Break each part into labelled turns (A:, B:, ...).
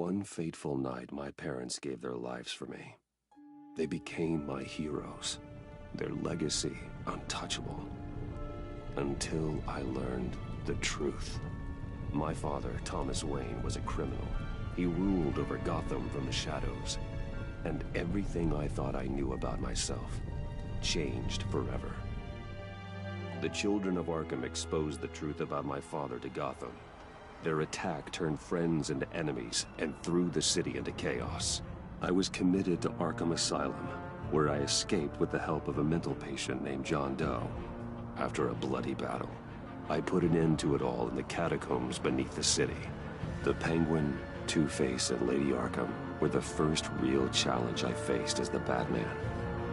A: One fateful night, my parents gave their lives for me. They became my heroes, their legacy untouchable. Until I learned the truth. My father, Thomas Wayne, was a criminal. He ruled over Gotham from the shadows. And everything I thought I knew about myself changed forever. The children of Arkham exposed the truth about my father to Gotham. Their attack turned friends into enemies and threw the city into chaos. I was committed to Arkham Asylum, where I escaped with the help of a mental patient named John Doe. After a bloody battle, I put an end to it all in the catacombs beneath the city. The Penguin, Two-Face, and Lady Arkham were the first real challenge I faced as the Batman,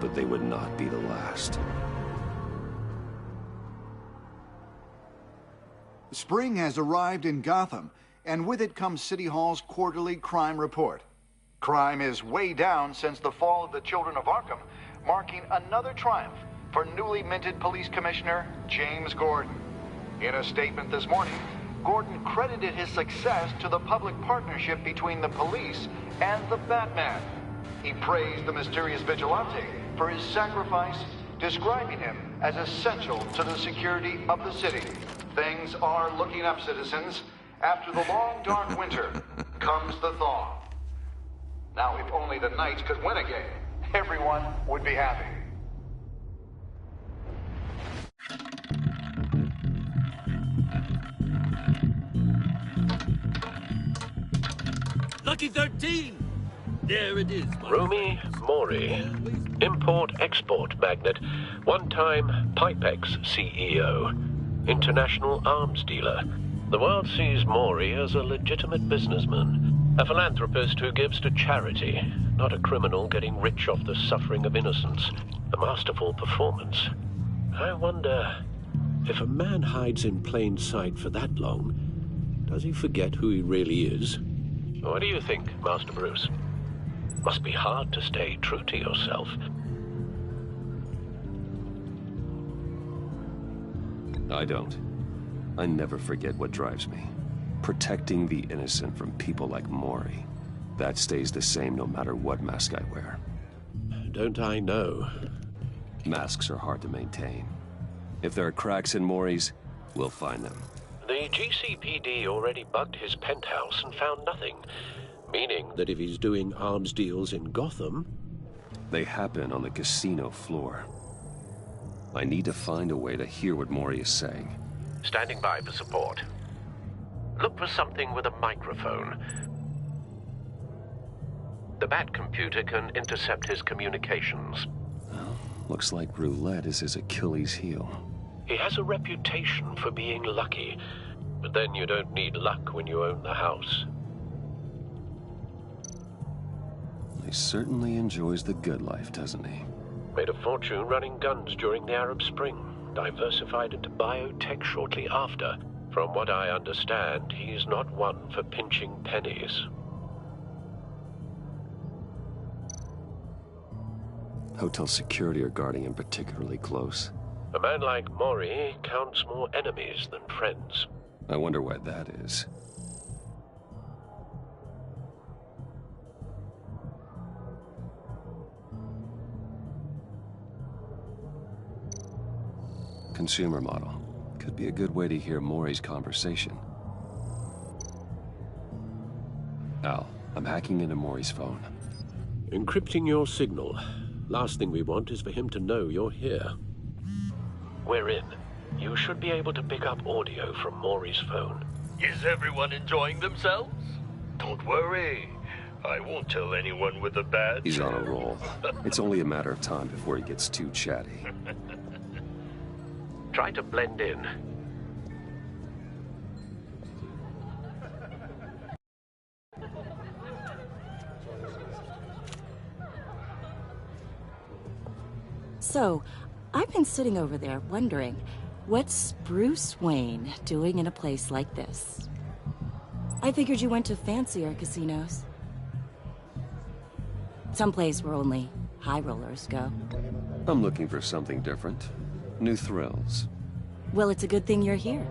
A: but they would not be the last.
B: Spring has arrived in Gotham, and with it comes City Hall's quarterly crime report. Crime is way down since the fall of the Children of Arkham, marking another triumph for newly minted Police Commissioner James Gordon. In a statement this morning, Gordon credited his success to the public partnership between the police and the Batman. He praised the mysterious vigilante for his sacrifice, describing him as essential to the security of the city. Things are looking up, citizens. After the long, dark winter comes the thaw. Now, if only the Knights could win again, everyone would be happy.
C: Lucky 13! There it is.
D: Rumi Mori, import-export magnate, one-time Pipex CEO, international arms dealer. The world sees Mori as a legitimate businessman, a philanthropist who gives to charity, not a criminal getting rich off the suffering of innocence. A masterful performance. I wonder, if a man hides in plain sight for that long, does he forget who he really is? What do you think, Master Bruce? Must be hard to stay true to yourself.
A: I don't. I never forget what drives me. Protecting the innocent from people like Mori. That stays the same no matter what mask I wear.
D: Don't I know?
A: Masks are hard to maintain. If there are cracks in Mori's, we'll find them.
D: The GCPD already bugged his penthouse and found nothing. Meaning that if he's doing arms deals in Gotham...
A: They happen on the casino floor. I need to find a way to hear what Mori is saying.
D: Standing by for support. Look for something with a microphone. The Bat computer can intercept his communications.
A: Well, looks like roulette is his Achilles heel.
D: He has a reputation for being lucky, but then you don't need luck when you own the house.
A: He certainly enjoys the good life, doesn't he?
D: Made a fortune running guns during the Arab Spring. Diversified into biotech shortly after. From what I understand, he's not one for pinching pennies.
A: Hotel security are guarding him particularly close.
D: A man like Mori counts more enemies than friends.
A: I wonder why that is. Consumer model. Could be a good way to hear Mori's conversation. Al, I'm hacking into Mori's phone.
D: Encrypting your signal. Last thing we want is for him to know you're here. We're in. You should be able to pick up audio from Mori's phone.
C: Is everyone enjoying themselves? Don't worry. I won't tell anyone with a badge.
A: He's on a roll. It's only a matter of time before he gets too chatty.
D: Try to blend in.
E: So, I've been sitting over there wondering, what's Bruce Wayne doing in a place like this? I figured you went to fancier casinos. Someplace where only high rollers go.
A: I'm looking for something different. New thrills.
E: Well, it's a good thing you're here.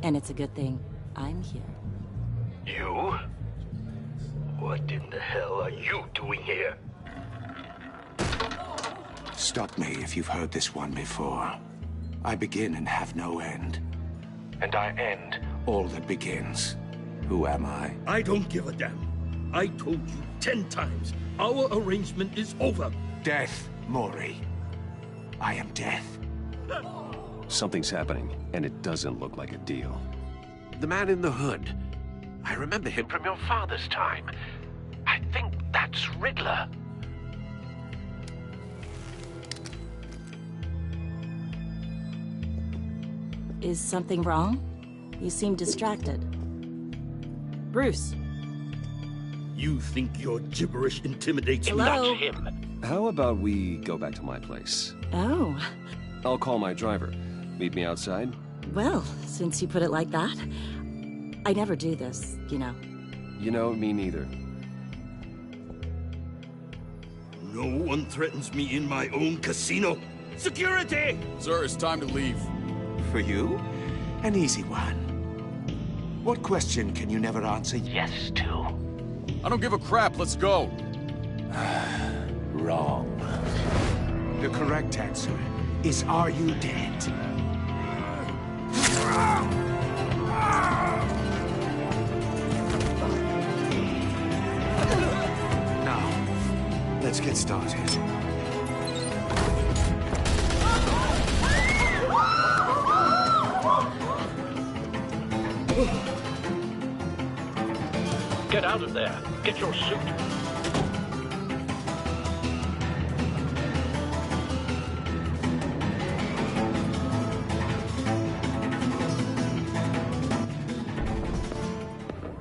E: And it's a good thing I'm here.
C: You? What in the hell are you doing here?
F: Stop me if you've heard this one before. I begin and have no end. And I end all that begins. Who am I?
G: I don't give a damn. I told you 10 times. Our arrangement is over.
F: Death, Mori. I am death.
A: Something's happening, and it doesn't look like a deal.
D: The man in the hood. I remember him from your father's time. I think that's Riddler.
E: Is something wrong? You seem distracted. Bruce.
G: You think your gibberish intimidates me?
E: Hello?
D: Not him.
A: How about we go back to my place?
E: Oh.
A: I'll call my driver. Meet me outside?
E: Well, since you put it like that. I never do this, you know.
A: You know, me neither.
G: No one threatens me in my own casino. Security!
H: Sir, it's time to leave.
F: For you? An easy one. What question can you never answer
D: Yes, to.
H: I don't give a crap, let's go.
F: wrong? The correct answer is, are you dead? Now, let's get started.
D: Get out of there. Get your suit.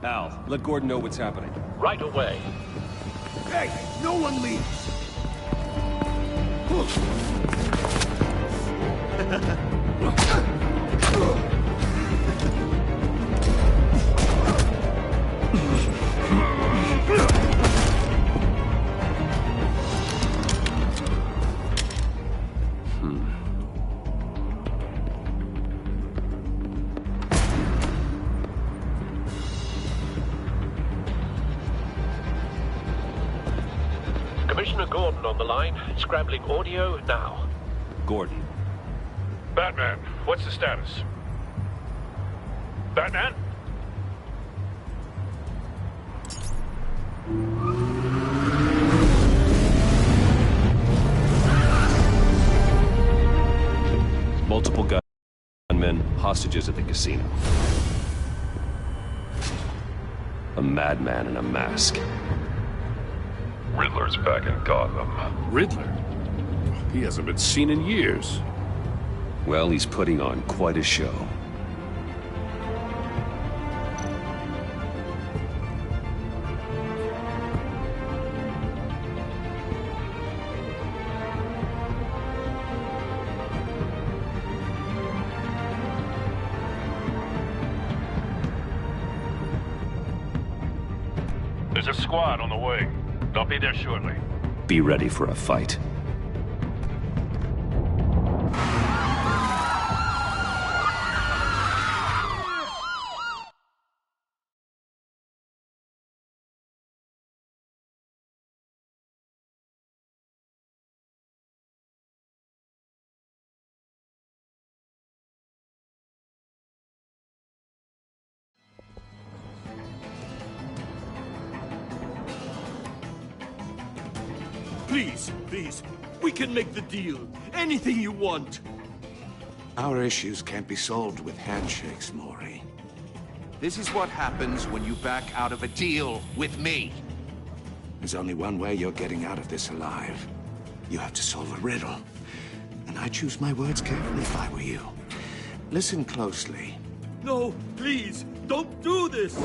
A: Al, let Gordon know what's happening.
D: Right away.
F: Hey, no one leaves!
D: Commissioner Gordon on the line. Scrambling audio now.
A: Gordon.
I: Batman, what's the status? Batman?
A: Multiple gunmen, hostages at the casino. A madman in a mask.
I: Riddler's back in Gotham.
H: Riddler? He hasn't been seen in years.
A: Well, he's putting on quite a show.
I: There's a squad on the way. They'll be there shortly.
A: Be ready for a fight.
G: Please, please, we can make the deal. Anything you want.
F: Our issues can't be solved with handshakes, Mori.
J: This is what happens when you back out of a deal with me.
F: There's only one way you're getting out of this alive. You have to solve a riddle. And I choose my words carefully if I were you. Listen closely.
G: No, please, don't do this.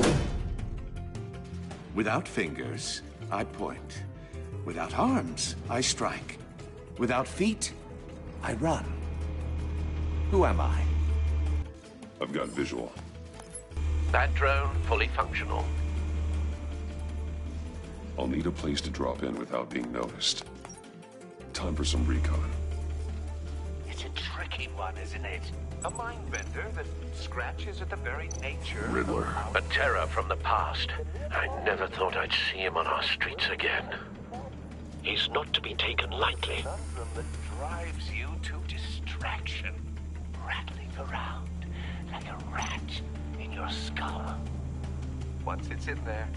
F: Without fingers, I point. Without arms, I strike. Without feet, I run. Who am I?
I: I've got visual.
D: That drone fully functional.
I: I'll need a place to drop in without being noticed. Time for some recon.
D: It's a trick
J: tricky one, isn't it? A mind bender that scratches at the very nature
A: Riddler.
J: of how...
D: A terror from the past. I never thought I'd see him on our streets again. He's not to be taken lightly.
J: Conundrum that drives you to distraction, rattling around like a rat in your skull. Once it's in there,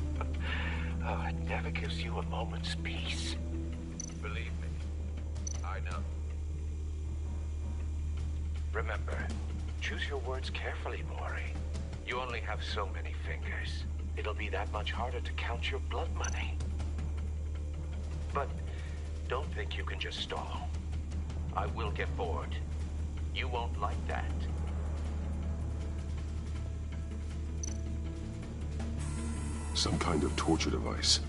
J: oh, it never gives you a moment's peace. Believe me, I know. Remember, choose your words carefully, Maury. You only have so many fingers. It'll be that much harder to count your blood money. But don't think you can just stall. I will get bored. You won't like that.
A: Some kind of torture device.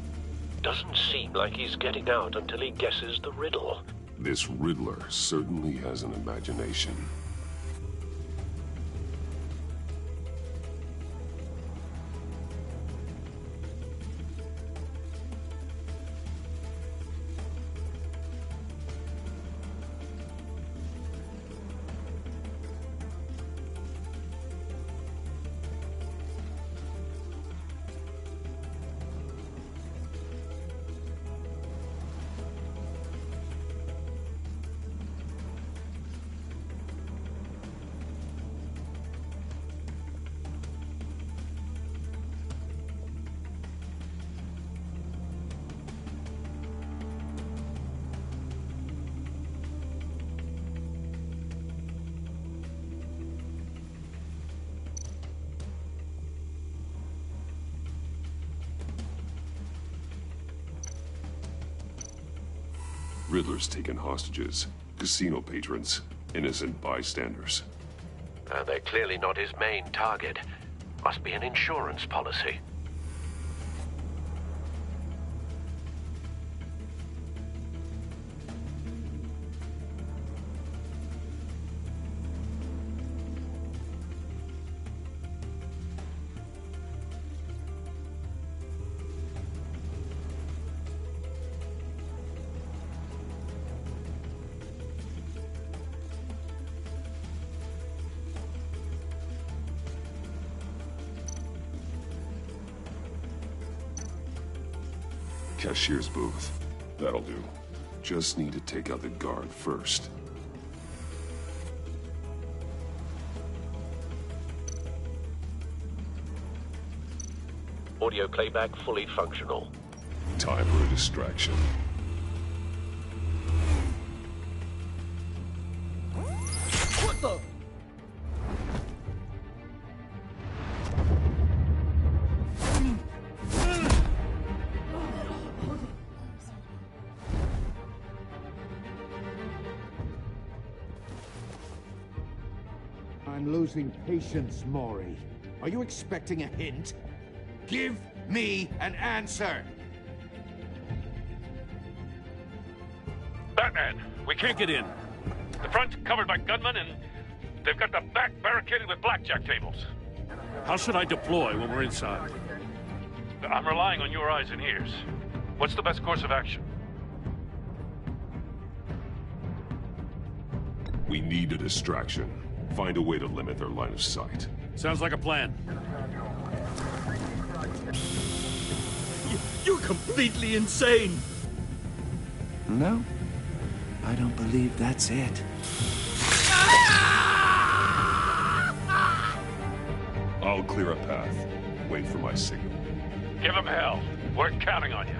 D: Doesn't seem like he's getting out until he guesses the riddle.
A: This Riddler certainly has an imagination. Riddler's taken hostages, casino patrons, innocent bystanders.
D: They're clearly not his main target. Must be an insurance policy.
A: Cashier's booth. That'll do. Just need to take out the guard first.
D: Audio playback fully functional.
A: Time for a distraction.
G: What the?
F: I'm losing patience, Maury. Are you expecting a hint? Give me an answer!
I: Batman, we can't get in. The front's covered by gunmen, and they've got the back barricaded with blackjack tables.
G: How should I deploy when we're inside?
I: I'm relying on your eyes and ears. What's the best course of action?
A: We need a distraction. Find a way to limit their line of sight.
G: Sounds like a plan. You're completely insane!
F: No, I don't believe that's it.
A: I'll clear a path. Wait for my signal.
I: Give them hell. We're counting on you.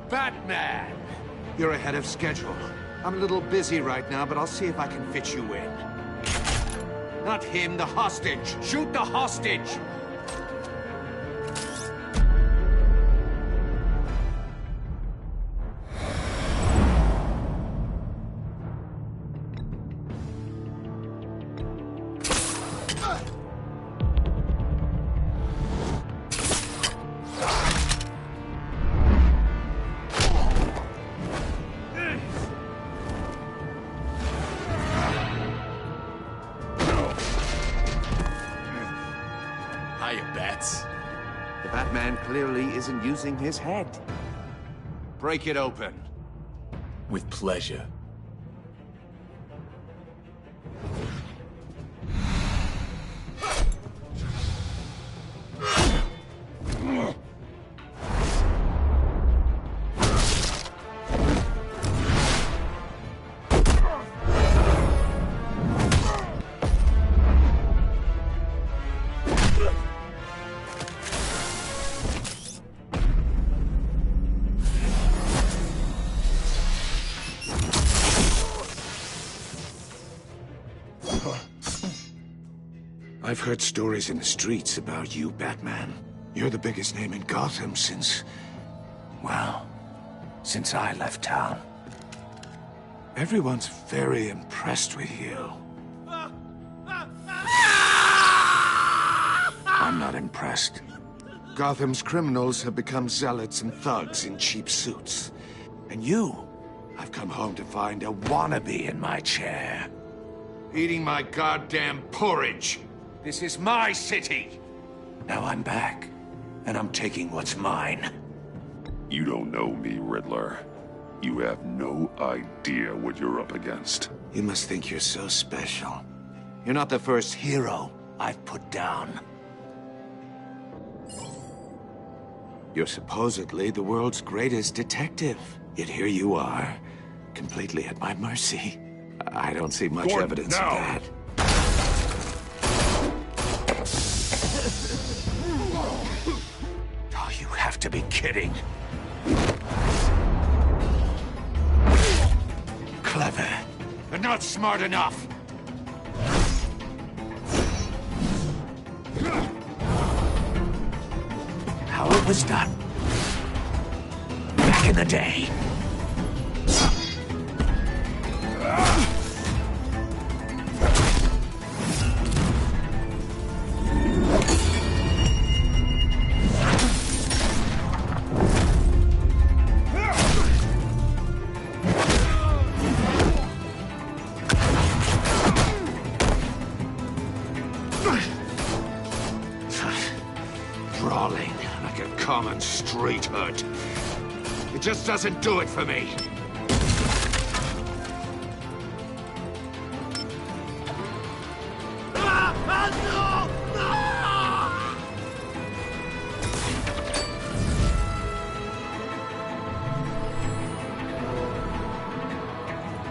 F: Batman! You're ahead of schedule. I'm a little busy right now, but I'll see if I can fit you in. Not him, the hostage! Shoot the hostage! nuts. The Batman clearly isn't using his head. Break it open.
G: With pleasure.
F: I've heard stories in the streets about you, Batman. You're the biggest name in Gotham since... well, since I left town. Everyone's very impressed with you. I'm not impressed. Gotham's criminals have become zealots and thugs in cheap suits. And you, I've come home to find a wannabe in my chair. Eating my goddamn porridge. This is my city! Now I'm back, and I'm taking what's mine.
A: You don't know me, Riddler. You have no idea what you're up against.
F: You must think you're so special. You're not the first hero I've put down. You're supposedly the world's greatest detective. Yet here you are, completely at my mercy. I don't see much evidence of that. Oh, you have to be kidding. Clever, but not smart enough. How it was done. Back in the day. Brawling like a common street hood. It just doesn't do it for me.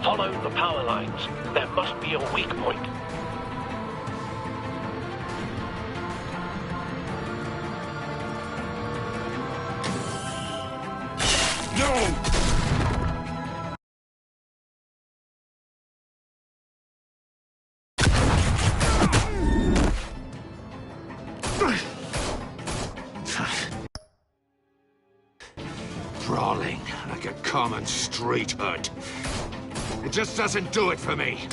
D: Follow the power lines. There must be a weak point.
F: Brawling like a common street hood. It just doesn't do it for me.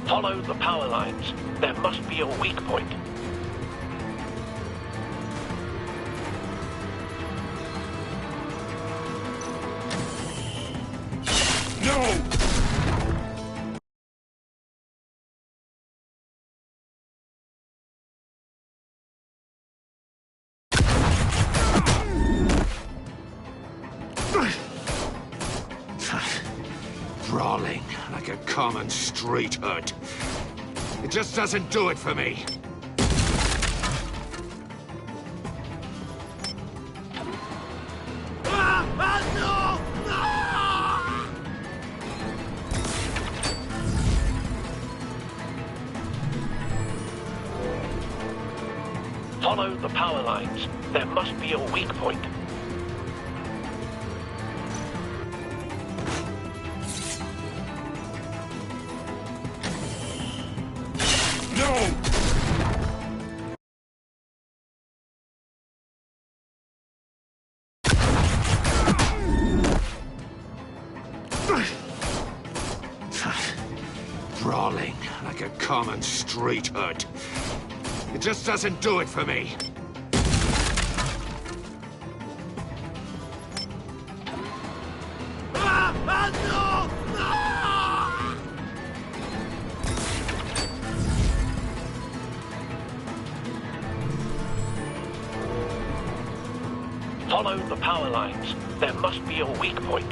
D: Follow the power lines. There must be a weak point.
F: Brawling like a common street hood. It just doesn't do it for me.
D: Follow the power lines. There must be a weak point.
F: Brawling like a common street hood. It just doesn't do it for me.
D: Follow the power lines. There must be a weak point.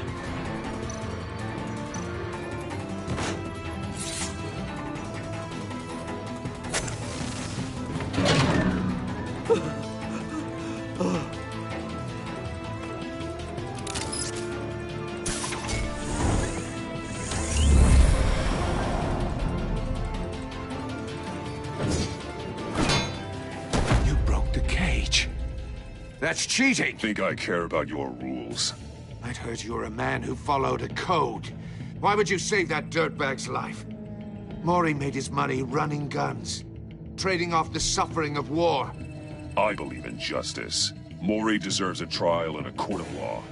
F: You broke the cage. That's cheating!
A: Think I care about your rules?
F: I'd heard you were a man who followed a code. Why would you save that dirtbag's life? Mori made his money running guns, trading off the suffering of war.
A: I believe in justice. Mori deserves a trial in a court of law.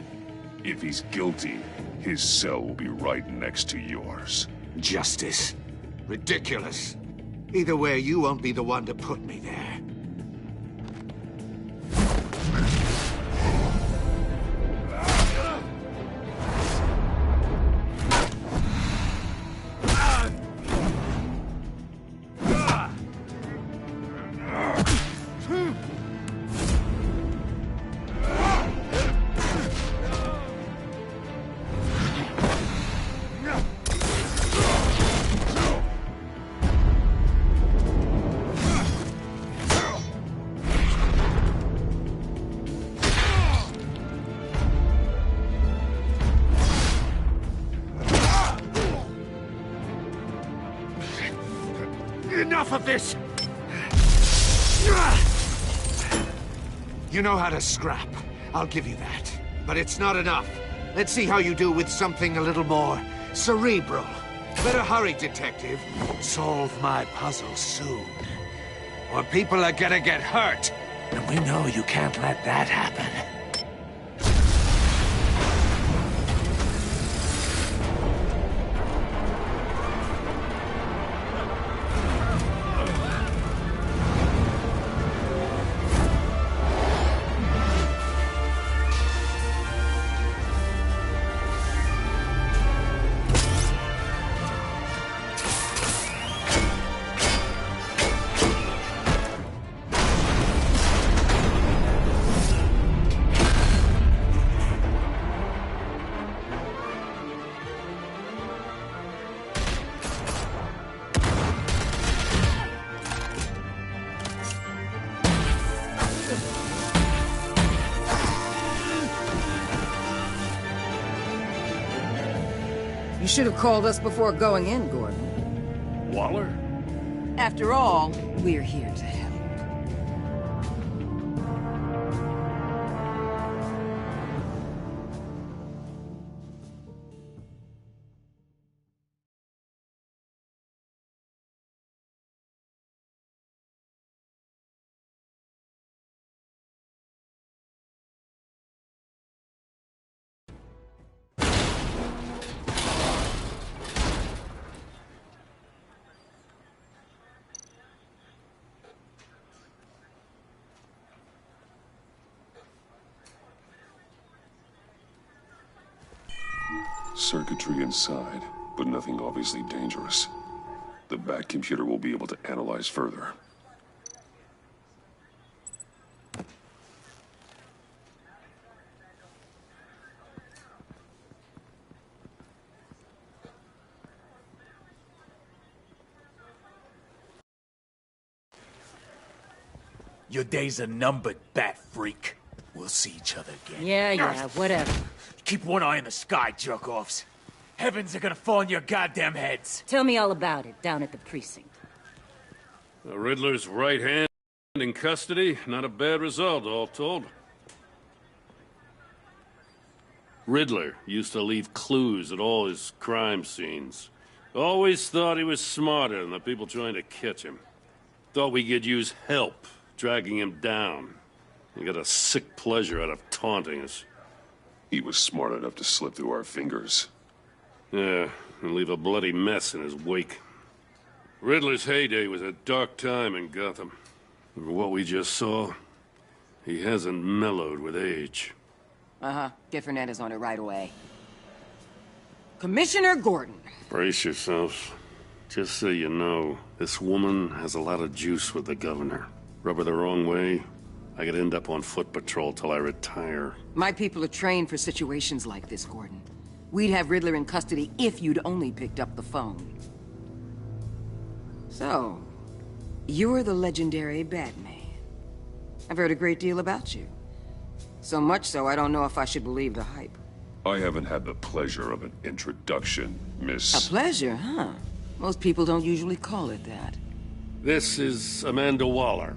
A: If he's guilty, his cell will be right next to yours.
F: Justice? Ridiculous. Either way, you won't be the one to put me there. Enough of this! You know how to scrap. I'll give you that. But it's not enough. Let's see how you do with something a little more cerebral. Better hurry, detective. Solve my puzzle soon. Or people are gonna get hurt. And we know you can't let that happen.
K: You should have called us before going in, Gordon.
H: Waller?
K: After all, we're here to help.
A: Circuitry inside, but nothing obviously dangerous. The back computer will be able to analyze further.
L: Your days are numbered, bat freak. We'll see each other again.
K: Yeah, whatever.
L: Keep one eye in the sky, jerk-offs. Heavens are gonna fall on your goddamn heads.
K: Tell me all about it down at the precinct.
I: The Riddler's right hand in custody. Not a bad result, all told. Riddler used to leave clues at all his crime scenes. Always thought he was smarter than the people trying to catch him. Thought we could use help dragging him down. He got a sick pleasure out of taunting us.
A: He was smart enough to slip through our fingers.
I: Yeah, and leave a bloody mess in his wake. Riddler's heyday was a dark time in Gotham. For what we just saw, he hasn't mellowed with age.
K: Uh-huh. Get Fernandez on it right away. Commissioner Gordon.
I: Brace yourselves. Just so you know, this woman has a lot of juice with the governor. Rub her the wrong way, I could end up on foot patrol till I retire.
K: My people are trained for situations like this, Gordon. We'd have Riddler in custody if you'd only picked up the phone. So, you're the legendary Batman. I've heard a great deal about you. So much so, I don't know if I should believe the hype.
A: I haven't had the pleasure of an introduction, Miss...
K: A pleasure, huh? Most people don't usually call it that.
I: This is Amanda Waller,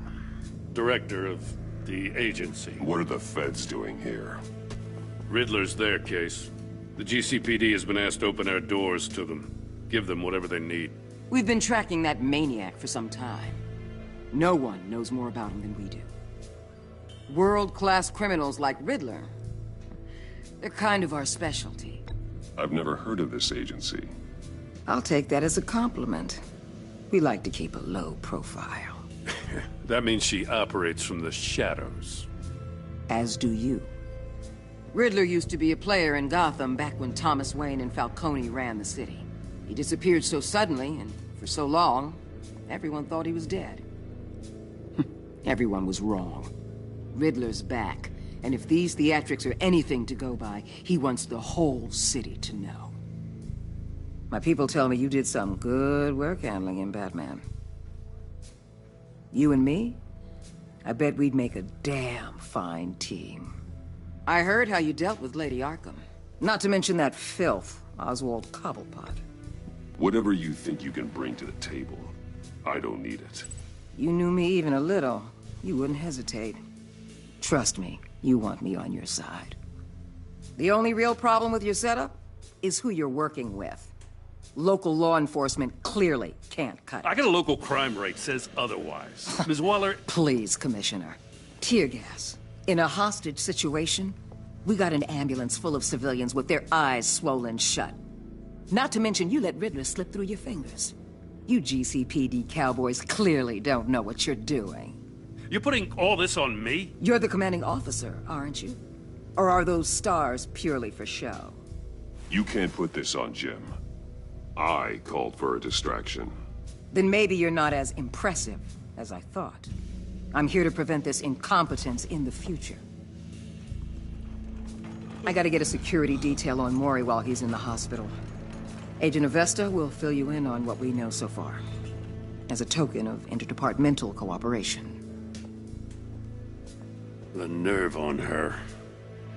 I: director of the agency.
A: What are the feds doing here?
I: Riddler's their case. The GCPD has been asked to open our doors to them. Give them whatever they need.
K: We've been tracking that maniac for some time. No one knows more about him than we do. World-class criminals like Riddler. They're kind of our specialty.
A: I've never heard of this agency.
K: I'll take that as a compliment. We like to keep a low profile.
I: That means she operates from the shadows.
K: As do you. Riddler used to be a player in Gotham back when Thomas Wayne and Falcone ran the city. He disappeared so suddenly, and for so long, everyone thought he was dead. Everyone was wrong. Riddler's back, and if these theatrics are anything to go by, he wants the whole city to know. My people tell me you did some good work handling him, Batman. You and me? I bet we'd make a damn fine team. I heard how you dealt with Lady Arkham. Not to mention that filth, Oswald Cobblepot.
A: Whatever you think you can bring to the table, I don't need it.
K: You knew me even a little, you wouldn't hesitate. Trust me, you want me on your side. The only real problem with your setup is who you're working with. Local law enforcement clearly can't cut it.
I: I got a local crime rate says otherwise. Ms. Waller...
K: Please, Commissioner. Tear gas. In a hostage situation, we got an ambulance full of civilians with their eyes swollen shut. Not to mention you let Riddler slip through your fingers. You GCPD cowboys clearly don't know what you're doing.
I: You're putting all this on me?
K: You're the commanding officer, aren't you? Or are those stars purely for show?
A: You can't put this on Jim. I called for a distraction.
K: Then maybe you're not as impressive as I thought. I'm here to prevent this incompetence in the future. I gotta get a security detail on Mori while he's in the hospital. Agent Avesta will fill you in on what we know so far, as a token of interdepartmental cooperation.
I: The nerve on her.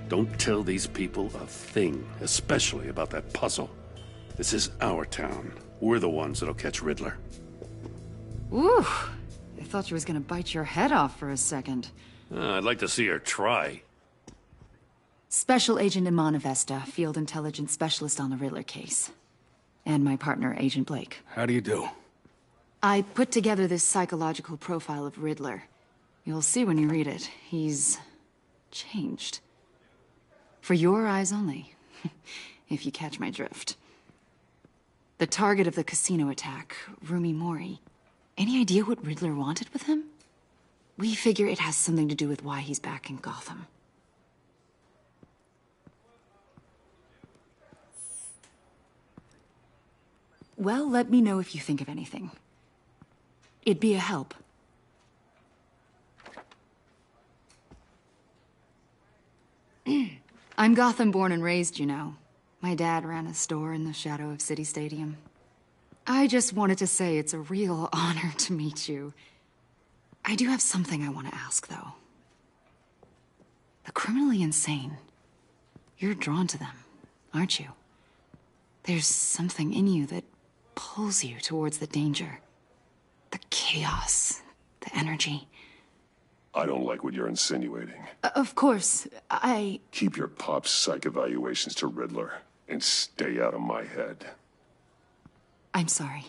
I: Don't tell these people a thing, especially about that puzzle. This is our town. We're the ones that'll catch Riddler.
M: Ooh, I thought she was gonna bite your head off for a second.
I: I'd like to see her try.
M: Special Agent Iman Avesta, Field Intelligence Specialist on the Riddler case. And my partner, Agent Blake.
F: How do you do?
M: I put together this psychological profile of Riddler. You'll see when you read it. He's changed. For your eyes only, if you catch my drift. The target of the casino attack, Rumi Mori. Any idea what Riddler wanted with him? We figure it has something to do with why he's back in Gotham. Well, let me know if you think of anything. It'd be a help. I'm Gotham born and raised, you know. My dad ran a store in the shadow of City Stadium. I just wanted to say it's a real honor to meet you. I do have something I want to ask, though. The criminally insane. You're drawn to them, aren't you? There's something in you that pulls you towards the danger. The chaos, the energy.
A: I don't like what you're insinuating.
M: Of course,
A: Keep your pop psych evaluations to Riddler, and stay out of my head.
M: I'm sorry.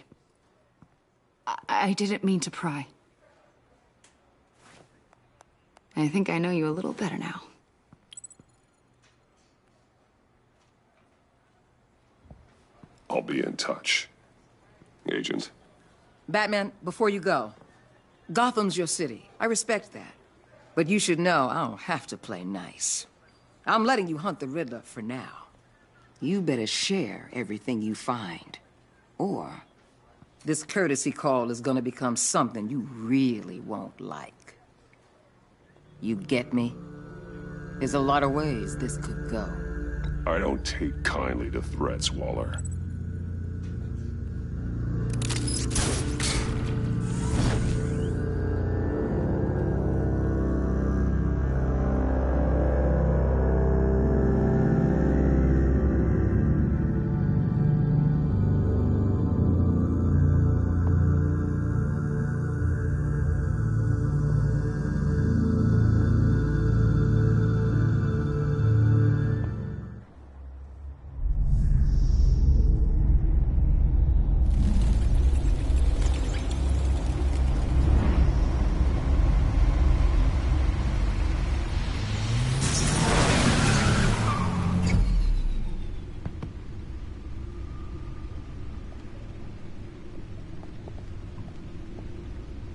M: I didn't mean to pry. I think I know you a little better now.
A: I'll be in touch. Agent?
K: Batman, before you go, Gotham's your city. I respect that. But you should know I don't have to play nice. I'm letting you hunt the Riddler for now. You better share everything you find. Or this courtesy call is gonna become something you really won't like. You get me? There's a lot of ways this could go.
A: I don't take kindly to threats, Waller.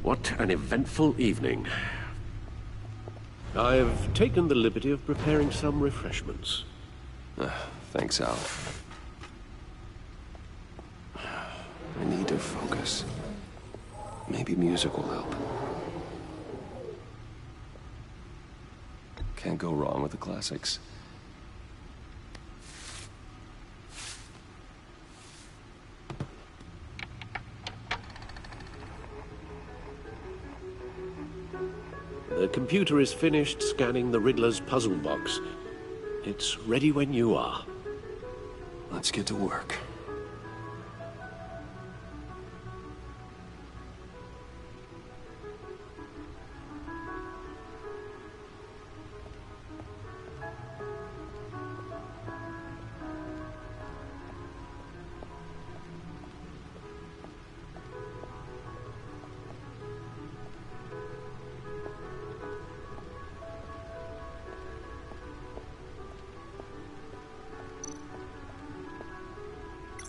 D: What an eventful evening. I've taken the liberty of preparing some refreshments.
A: Thanks, Al. I need to focus. Maybe music will help. Can't go wrong with the classics.
D: The computer is finished scanning the Riddler's puzzle box. It's ready when you are.
A: Let's get to work.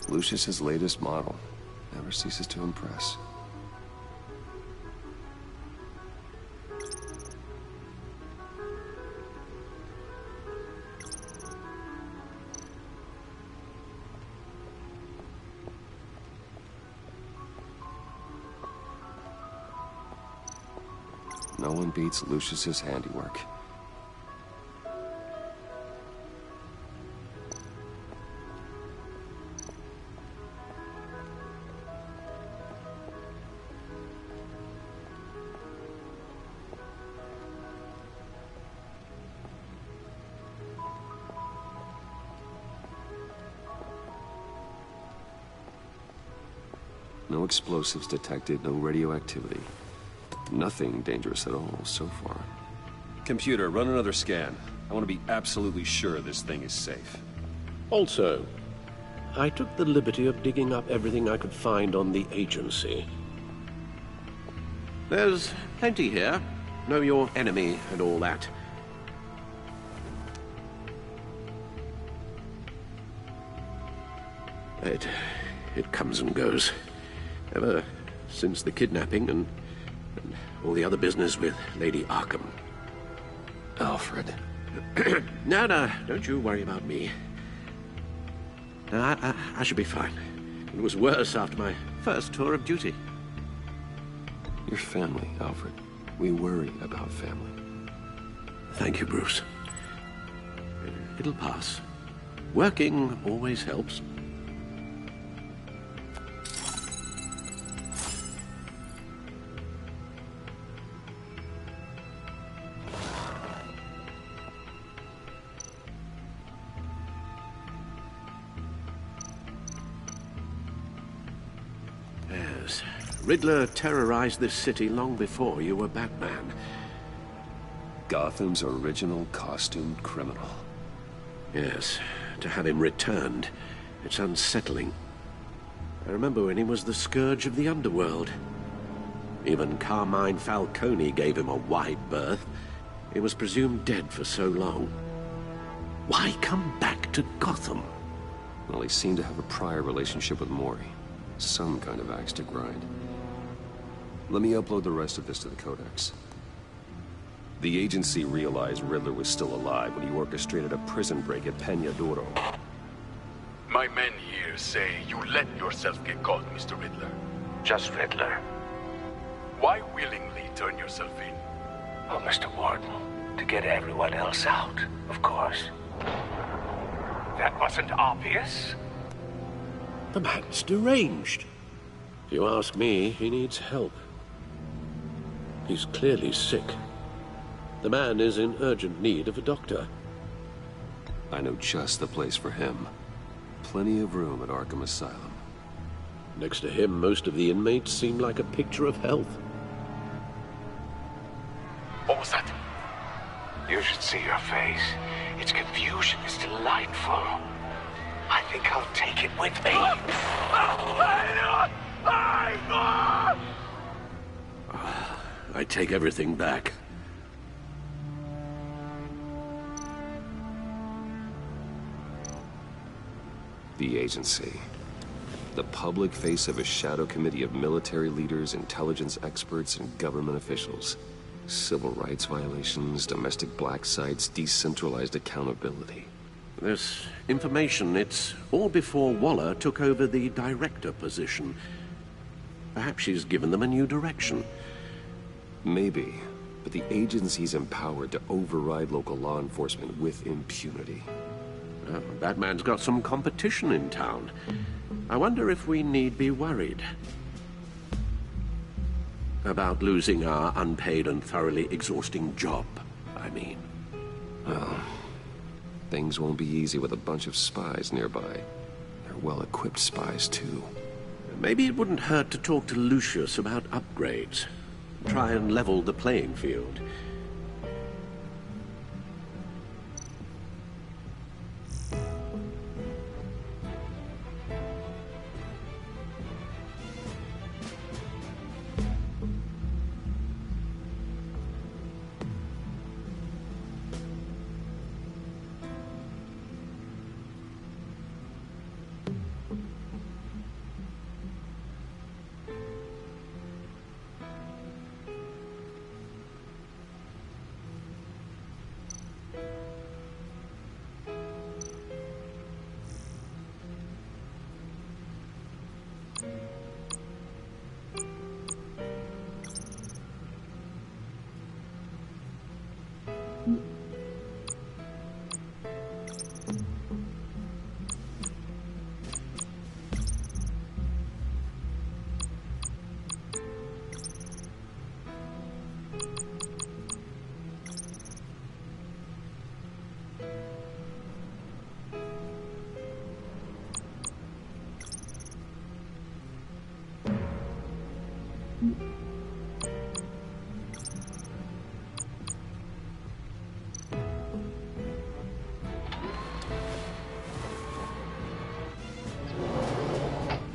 A: Lucius's latest model never ceases to impress. No one beats Lucius's handiwork. No explosives detected, no radioactivity. Nothing dangerous at all so far. Computer, run another scan. I want to be absolutely sure this thing is safe.
D: Also, I took the liberty of digging up everything I could find on the agency. There's plenty here. Know your enemy and all that. It comes and goes. Ever since the kidnapping and all the other business with Lady Arkham.
A: Alfred.
D: No, don't you worry about me. No, I should be fine. It was worse after my first tour of duty.
A: Your family, Alfred. We worry about family.
D: Thank you, Bruce. It'll pass. Working always helps. Riddler terrorized this city long before you were Batman.
A: Gotham's original costumed criminal.
D: Yes, to have him returned, it's unsettling. I remember when he was the scourge of the underworld. Even Carmine Falcone gave him a wide berth. He was presumed dead for so long. Why come back to Gotham?
A: Well, he seemed to have a prior relationship with Mori. Some kind of axe to grind. Let me upload the rest of this to the Codex. The agency realized Riddler was still alive when he orchestrated a prison break at Peña Duro.
N: My men here say you let yourself get caught, Mr. Riddler.
J: Just Riddler.
N: Why willingly turn yourself in?
J: Oh, Mr. Warden, to get everyone else out, of course. That wasn't obvious.
D: The man's deranged. If you ask me, he needs help. He's clearly sick. The man is in urgent need of a doctor.
A: I know just the place for him. Plenty of room at Arkham Asylum.
D: Next to him, most of the inmates seem like a picture of health.
N: What was that?
J: You should see your face. Its confusion is delightful. I think I'll take it with me.
D: I take everything back.
A: The agency. The public face of a shadow committee of military leaders, intelligence experts, and government officials. Civil rights violations, domestic black sites, decentralized accountability.
D: This information, it's all before Waller took over the director position. Perhaps she's given them a new direction.
A: Maybe, but the agency's empowered to override local law enforcement with impunity.
D: Oh, Batman's got some competition in town. I wonder if we need be worried about losing our unpaid and thoroughly exhausting job, I mean.
A: Well, things won't be easy with a bunch of spies nearby. They're well-equipped spies, too.
D: Maybe it wouldn't hurt to talk to Lucius about upgrades. Try and level the playing field.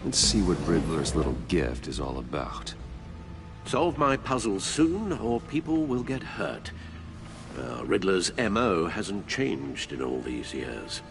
A: Let's see what Riddler's little gift is all about.
D: Solve my puzzles soon, or people will get hurt. Riddler's M.O. hasn't changed in all these years.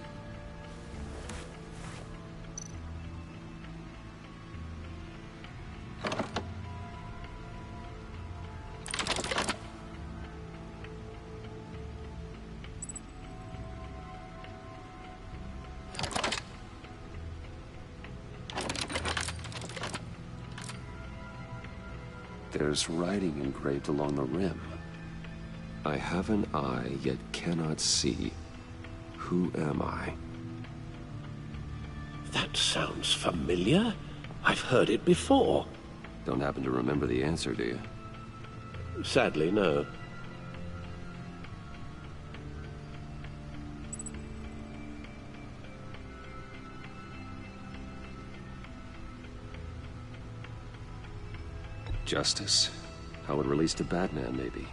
A: There's writing engraved along the rim. I have an eye, yet cannot see. Who am I?
D: That sounds familiar. I've heard it before.
A: Don't happen to remember the answer, do you?
D: Sadly, no.
A: Justice? How it relates to Batman, maybe.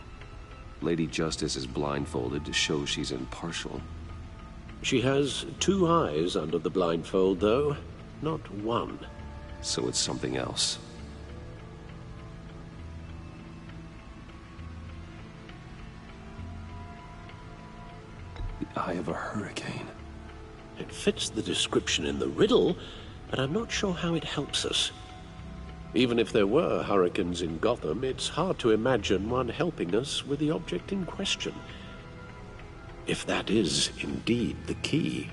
A: Lady Justice is blindfolded to show she's impartial.
D: She has two eyes under the blindfold, though. Not one.
A: So it's something else. The eye of a hurricane.
D: It fits the description in the riddle, but I'm not sure how it helps us. Even if there were hurricanes in Gotham, it's hard to imagine one helping us with the object in question. If that is indeed the key.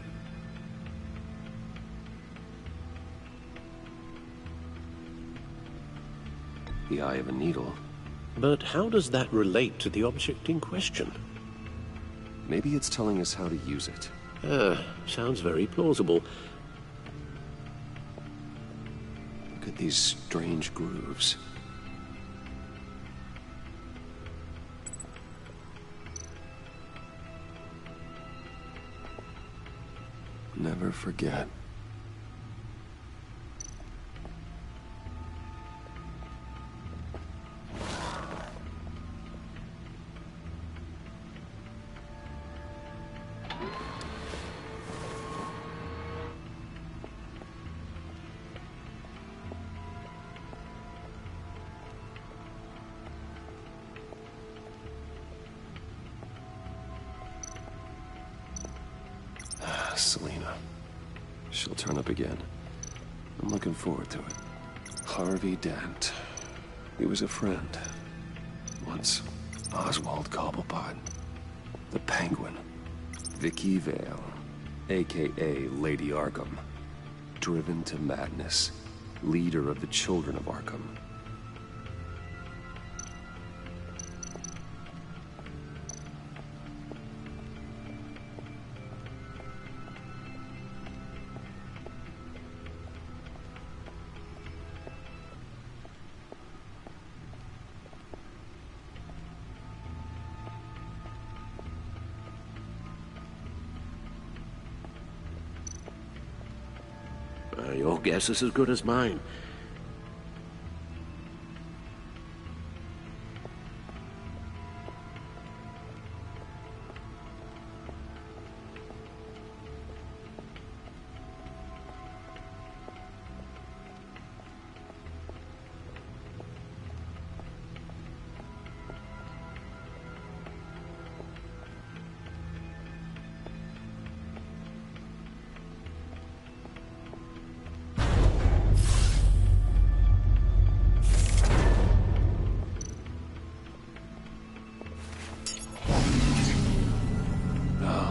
A: The eye of a needle.
D: But how does that relate to the object in question?
A: Maybe it's telling us how to use it.
D: Sounds very plausible.
A: Look at these strange grooves. Never forget. Selena. She'll turn up again. I'm looking forward to it. Harvey Dent. He was a friend. Once, Oswald Cobblepot. The Penguin. Vicky Vale, a.k.a. Lady Arkham. Driven to madness. Leader of the Children of Arkham.
D: Your guess is as good as mine.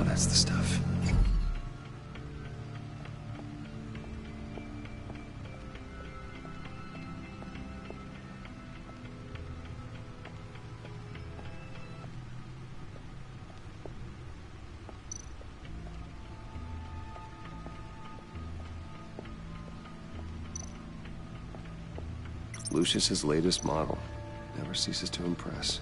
A: That's the stuff. Lucius's latest model. Never ceases to impress.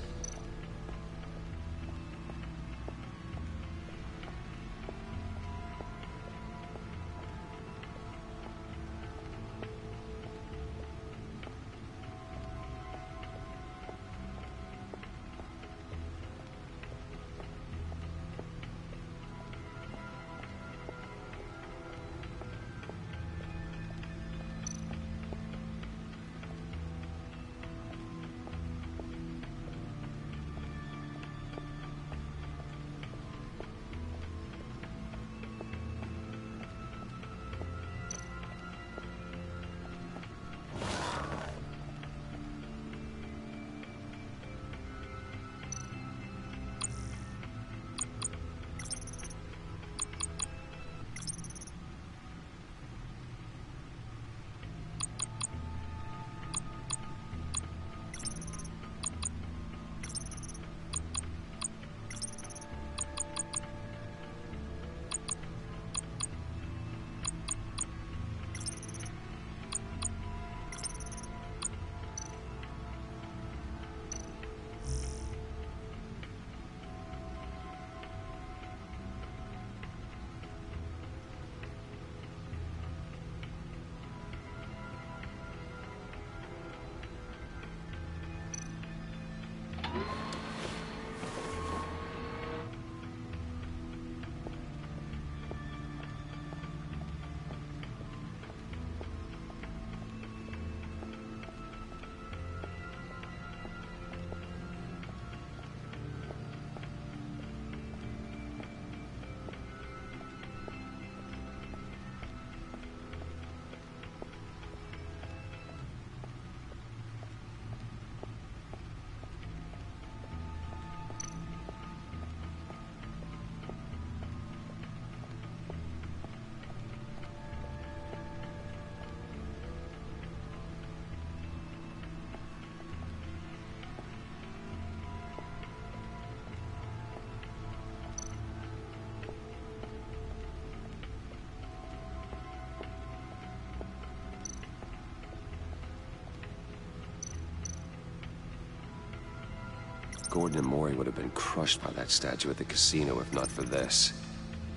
A: Gordon and Maury would have been crushed by that statue at the casino if not for this.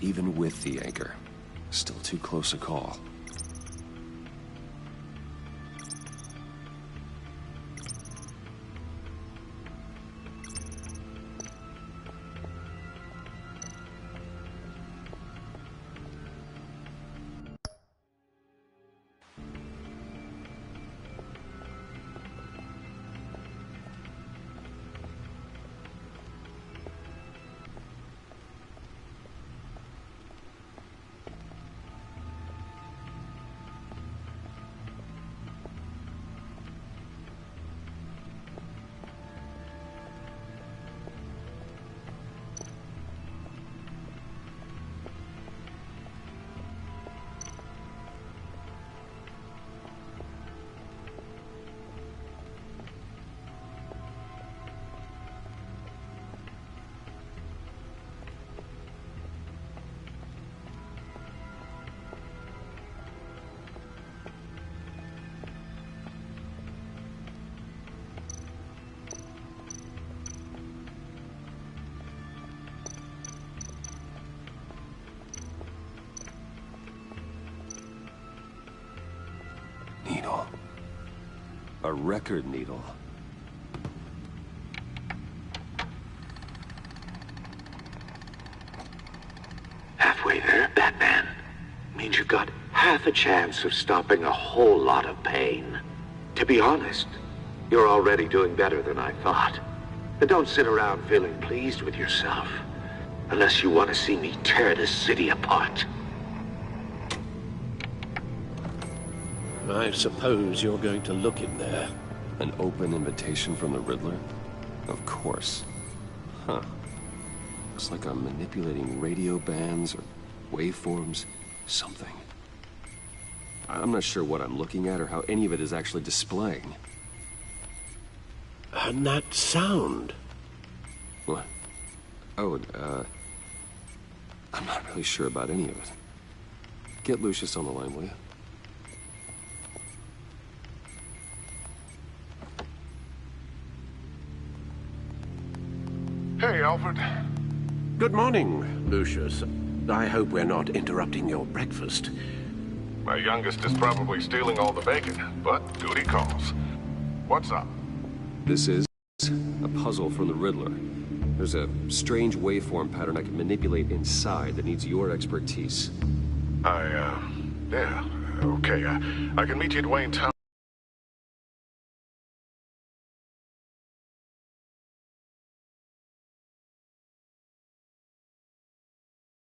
A: Even with the anchor, still too close a call. Needle. A record needle.
J: Halfway there, Batman. Means you've got half a chance of stopping a whole lot of pain. To be honest, you're already doing better than I thought. But don't sit around feeling pleased with yourself. Unless you want to see me tear this city apart.
D: I suppose you're going to look in there.
A: An open invitation from the Riddler? Of course. Huh. Looks like I'm manipulating radio bands or waveforms, something. I'm not sure what I'm looking at or how any of it is actually displaying.
D: And that sound?
A: What? Oh, I'm not really sure about any of it. Get Lucius on the line, will you?
O: Hey, Alfred.
D: Good morning, Lucius. I hope we're not interrupting your breakfast.
O: My youngest is probably stealing all the bacon, but duty calls. What's up?
A: This is a puzzle from the Riddler. There's a strange waveform pattern I can manipulate inside that needs your expertise.
O: Yeah, okay. I can meet you at Wayne Town.